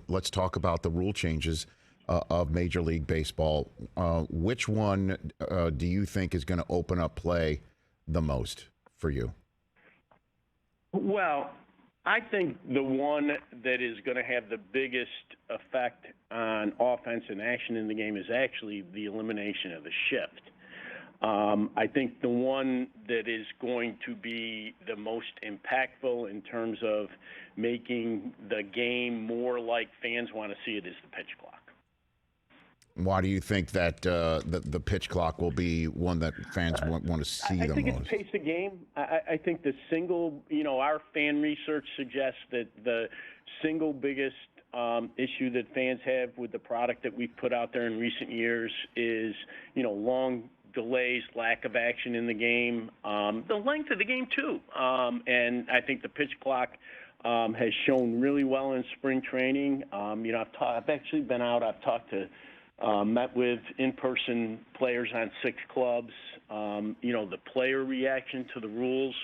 let's talk about the rule changes of Major League Baseball. Which one do you think is going to open up play the most for you? Well, I think the one that is going to have the biggest effect on offense and action in the game is actually the elimination of the shift. I think the one that is going to be the most impactful in terms of making the game more like fans want to see it is the pitch clock. Why do you think that the pitch clock will be one that fans want to see the most? I think it's pace of game. I think the single, our fan research suggests that the single biggest issue that fans have with the product that we've put out there in recent years is, long delays, lack of action in the game, the length of the game too. And I think the pitch clock has shown really well in spring training. I've actually been out. I've talked to. Met with in-person players on 6 clubs. The player reaction to the rules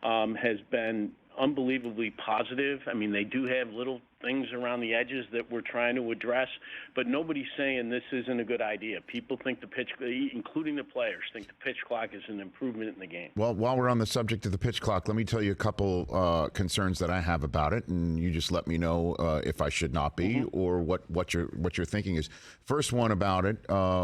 has been unbelievably positive. I mean, they do have little things around the edges that we're trying to address, but nobody's saying this isn't a good idea. People think including the players, think the pitch clock is an improvement in the game. Well, while we're on the subject of the pitch clock, let me tell you a couple concerns that I have about it, and you just let me know if I should not be or what your thinking is. First one about it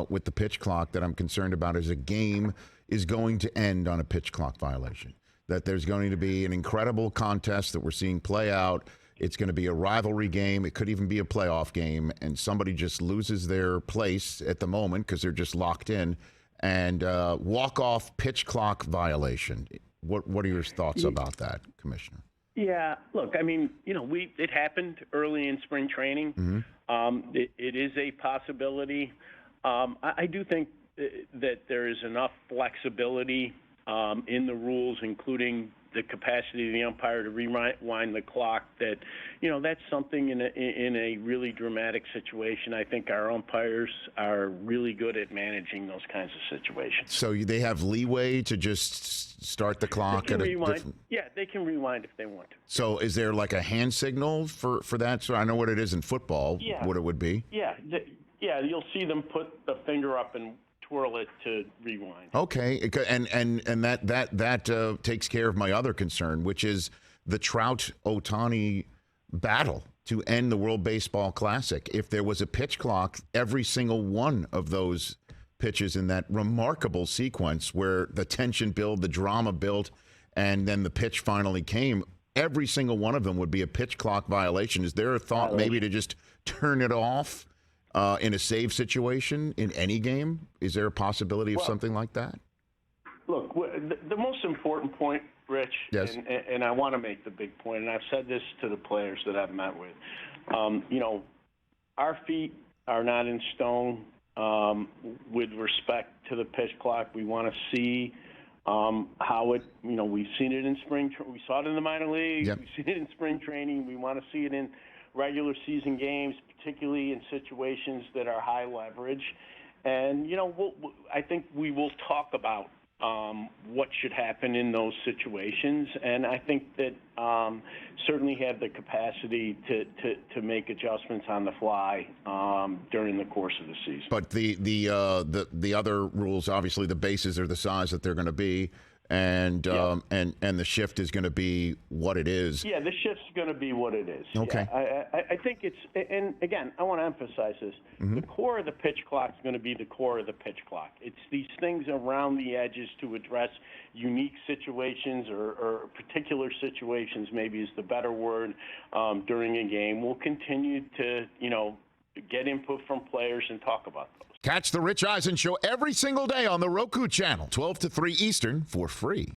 with the pitch clock that I'm concerned about is a game is going to end on a pitch clock violation. That there's going to be an incredible contest that we're seeing play out. It's going to be a rivalry game. It could even be a playoff game, and somebody just loses their place at the moment because they're just locked in. And walk-off pitch clock violation. What are your thoughts about that, Commissioner? Yeah, look, I mean, it happened early in spring training. It is a possibility. I do think that there is enough flexibility in the rules, including the capacity of the umpire to rewind the clock, that that's something in a really dramatic situation. I think our umpires are really good at managing those kinds of situations. So they have leeway to just start the clock at a rewind. Yeah, they can rewind if they want to. So is there like a hand signal for that? So I know what it is in football. Yeah. What it would be. Yeah, you'll see them put the finger up and twirl it to rewind. Okay, and that takes care of my other concern, which is the Trout-Ohtani battle to end the World Baseball Classic. If there was a pitch clock, every single one of those pitches in that remarkable sequence where the tension built, the drama built, and then the pitch finally came, every single one of them would be a pitch clock violation. Is there a thought maybe to just turn it off in a save situation in any game? Is there a possibility of something like that? Look, the most important point, Rich, yes. and I want to make the big point, and I've said this to the players that I've met with. Our feet are not in stone with respect to the pitch clock. We want to see how it, we've seen it in we saw it in the minor leagues. Yep. We've seen it in spring training. We want to see it in regular season games, particularly in situations that are high leverage. And, I think we will talk about what should happen in those situations. And I think that certainly have the capacity to make adjustments on the fly during the course of the season. But the other rules, obviously the bases are the size that they're going to be. And the shift is going to be what it is. Yeah, the shift's going to be what it is. Okay. Yeah, I think it's, and again, I want to emphasize this. The core of the pitch clock is going to be the core of the pitch clock. It's these things around the edges to address unique situations or particular situations, maybe is the better word, during a game. We'll continue to, get input from players and talk about those. Catch the Rich Eisen Show every single day on the Roku channel, 12 to 3 Eastern, for free.